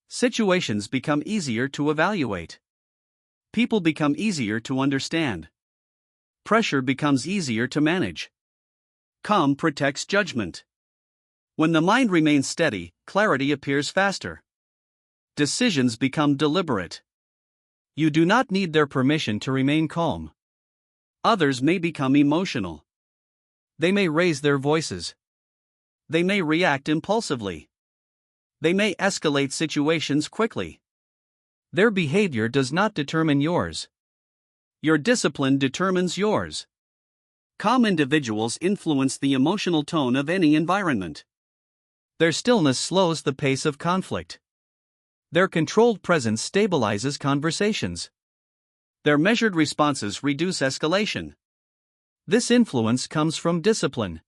Situations become easier to evaluate. People become easier to understand. Pressure becomes easier to manage. Calm protects judgment. When the mind remains steady, clarity appears faster. Decisions become deliberate. You do not need their permission to remain calm. Others may become emotional. They may raise their voices. They may react impulsively. They may escalate situations quickly. Their behavior does not determine yours. Your discipline determines yours. Calm individuals influence the emotional tone of any environment. Their stillness slows the pace of conflict. Their controlled presence stabilizes conversations. Their measured responses reduce escalation. This influence comes from discipline.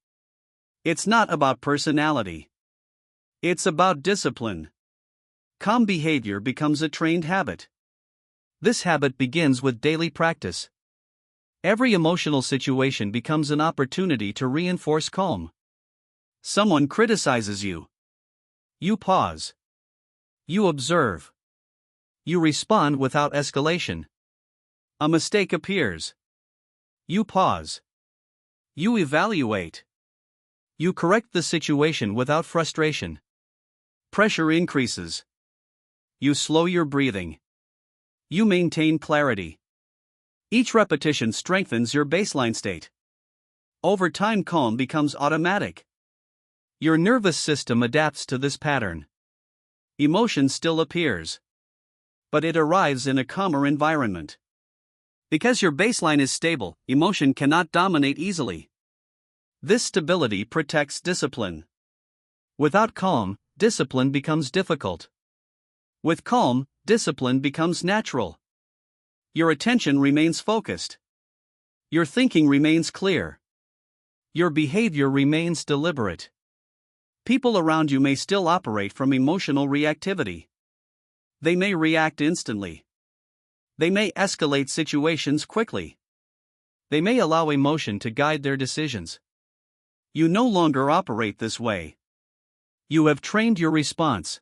It's not about personality. It's about discipline. Calm behavior becomes a trained habit. This habit begins with daily practice. Every emotional situation becomes an opportunity to reinforce calm. Someone criticizes you. You pause. You observe. You respond without escalation. A mistake appears. You pause. You evaluate. You correct the situation without frustration. Pressure increases. You slow your breathing. You maintain clarity. Each repetition strengthens your baseline state. Over time, calm becomes automatic. Your nervous system adapts to this pattern. Emotion still appears, but it arrives in a calmer environment. Because your baseline is stable, emotion cannot dominate easily. This stability protects discipline. Without calm, discipline becomes difficult. With calm, discipline becomes natural. Your attention remains focused. Your thinking remains clear. Your behavior remains deliberate. People around you may still operate from emotional reactivity. They may react instantly. They may escalate situations quickly. They may allow emotion to guide their decisions. You no longer operate this way. You have trained your response.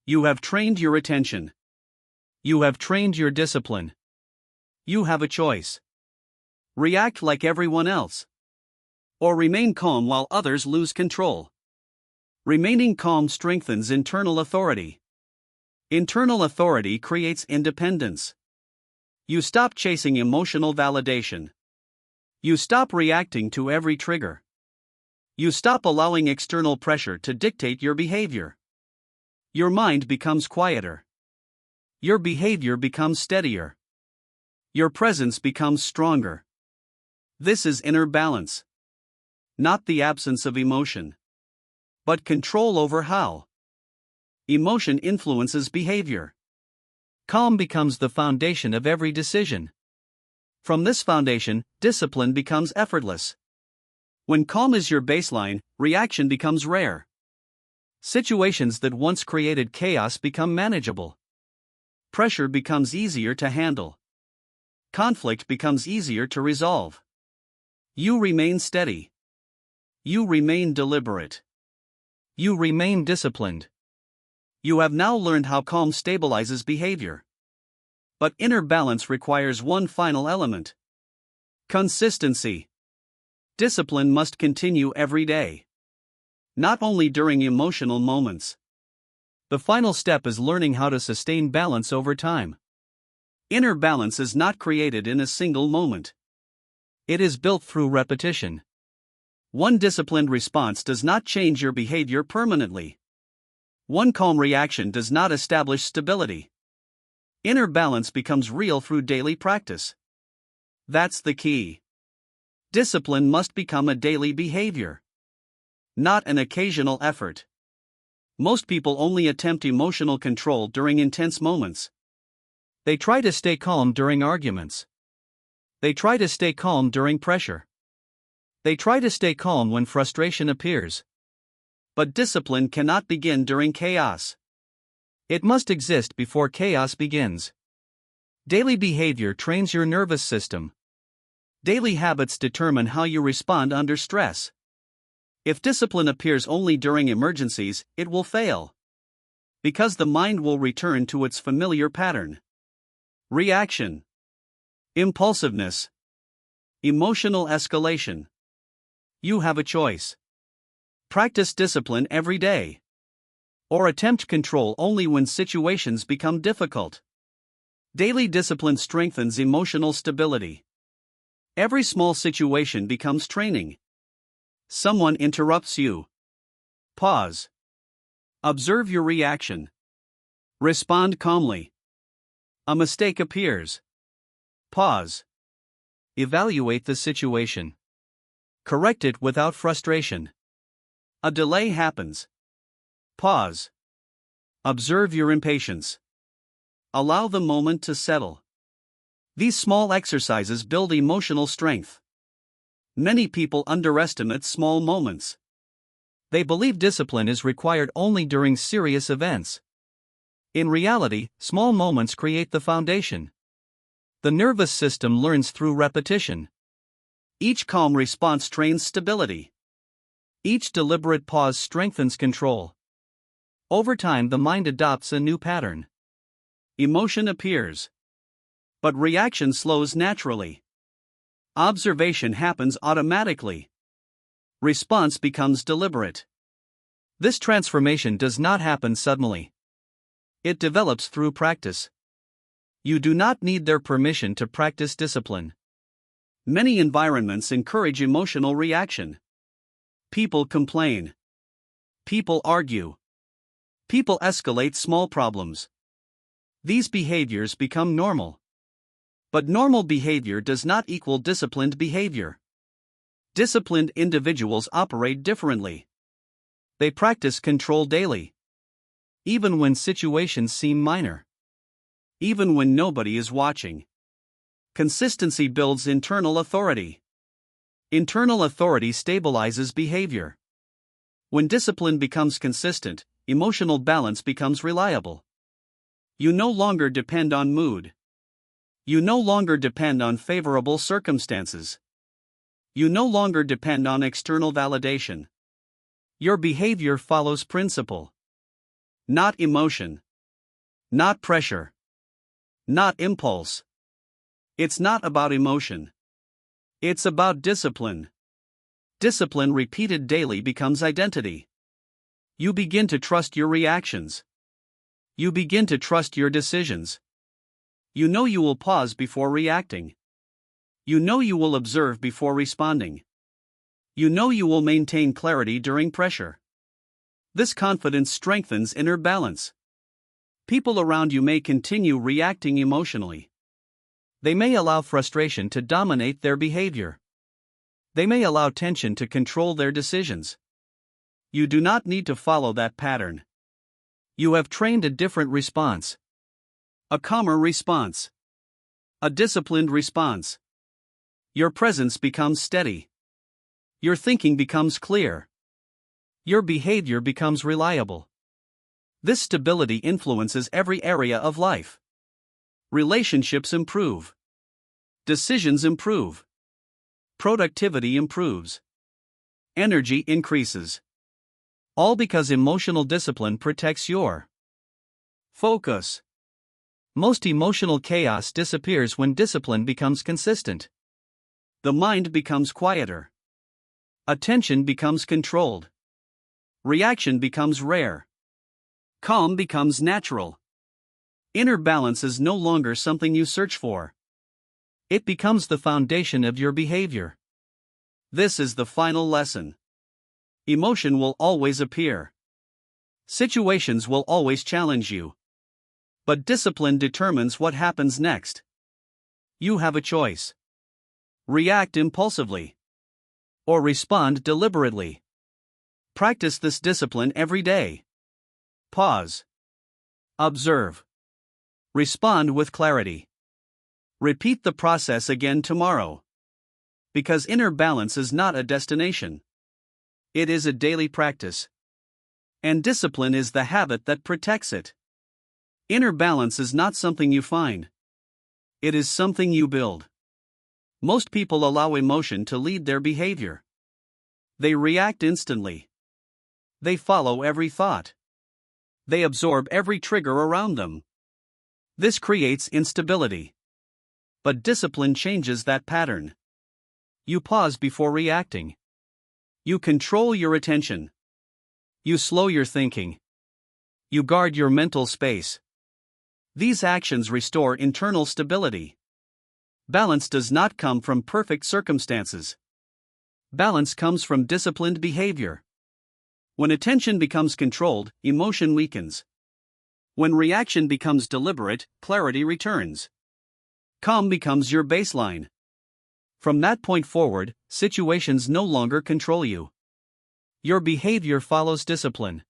You have trained your attention. You have trained your discipline. You have a choice. React like everyone else. Or remain calm while others lose control. Remaining calm strengthens internal authority. Internal authority creates independence. You stop chasing emotional validation. You stop reacting to every trigger. You stop allowing external pressure to dictate your behavior. Your mind becomes quieter. Your behavior becomes steadier. Your presence becomes stronger. This is inner balance. Not the absence of emotion, but control over how emotion influences behavior. Calm becomes the foundation of every decision. From this foundation, discipline becomes effortless. When calm is your baseline, reaction becomes rare. Situations that once created chaos become manageable. Pressure becomes easier to handle. Conflict becomes easier to resolve. You remain steady. You remain deliberate. You remain disciplined. You have now learned how calm stabilizes behavior. But inner balance requires one final element: consistency. Discipline must continue every day, not only during emotional moments. The final step is learning how to sustain balance over time. Inner balance is not created in a single moment. It is built through repetition. One disciplined response does not change your behavior permanently. One calm reaction does not establish stability. Inner balance becomes real through daily practice. That's the key. Discipline must become a daily behavior, not an occasional effort. Most people only attempt emotional control during intense moments. They try to stay calm during arguments. They try to stay calm during pressure. They try to stay calm when frustration appears. But discipline cannot begin during chaos. It must exist before chaos begins. Daily behavior trains your nervous system. Daily habits determine how you respond under stress. If discipline appears only during emergencies, it will fail. Because the mind will return to its familiar pattern. Reaction, impulsiveness, emotional escalation. You have a choice. Practice discipline every day, or attempt control only when situations become difficult. Daily discipline strengthens emotional stability. Every small situation becomes training. Someone interrupts you. Pause. Observe your reaction. Respond calmly. A mistake appears. Pause. Evaluate the situation. Correct it without frustration. A delay happens. Pause. Observe your impatience. Allow the moment to settle. These small exercises build emotional strength. Many people underestimate small moments. They believe discipline is required only during serious events. In reality, small moments create the foundation. The nervous system learns through repetition. Each calm response trains stability. Each deliberate pause strengthens control. Over time, the mind adopts a new pattern. Emotion appears, but reaction slows naturally. Observation happens automatically. Response becomes deliberate. This transformation does not happen suddenly. It develops through practice. You do not need their permission to practice discipline. Many environments encourage emotional reaction. People complain. People argue. People escalate small problems. These behaviors become normal. But normal behavior does not equal disciplined behavior. Disciplined individuals operate differently. They practice control daily. Even when situations seem minor. Even when nobody is watching. Consistency builds internal authority. Internal authority stabilizes behavior. When discipline becomes consistent, emotional balance becomes reliable. You no longer depend on mood. You no longer depend on favorable circumstances. You no longer depend on external validation. Your behavior follows principle. Not emotion. Not pressure. Not impulse. It's not about emotion. It's about discipline. Discipline repeated daily becomes identity. You begin to trust your reactions. You begin to trust your decisions. You know you will pause before reacting. You know you will observe before responding. You know you will maintain clarity during pressure. This confidence strengthens inner balance. People around you may continue reacting emotionally. They may allow frustration to dominate their behavior. They may allow tension to control their decisions. You do not need to follow that pattern. You have trained a different response. A calmer response. A disciplined response. Your presence becomes steady. Your thinking becomes clear. Your behavior becomes reliable. This stability influences every area of life. Relationships improve. Decisions improve. Productivity improves. Energy increases. All because emotional discipline protects your focus. Most emotional chaos disappears when discipline becomes consistent. The mind becomes quieter. Attention becomes controlled. Reaction becomes rare. Calm becomes natural. Inner balance is no longer something you search for. It becomes the foundation of your behavior. This is the final lesson. Emotion will always appear. Situations will always challenge you. But discipline determines what happens next. You have a choice. React impulsively. Or respond deliberately. Practice this discipline every day. Pause. Observe. Respond with clarity. Repeat the process again tomorrow. Because inner balance is not a destination. It is a daily practice. And discipline is the habit that protects it. Inner balance is not something you find. It is something you build. Most people allow emotion to lead their behavior. They react instantly. They follow every thought. They absorb every trigger around them. This creates instability. But discipline changes that pattern. You pause before reacting. You control your attention. You slow your thinking. You guard your mental space. These actions restore internal stability. Balance does not come from perfect circumstances. Balance comes from disciplined behavior. When attention becomes controlled, emotion weakens. When reaction becomes deliberate, clarity returns. Calm becomes your baseline. From that point forward, situations no longer control you. Your behavior follows discipline.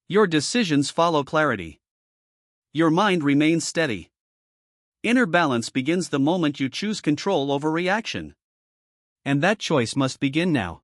Your decisions follow clarity. Your mind remains steady. Inner balance begins the moment you choose control over reaction. And that choice must begin now.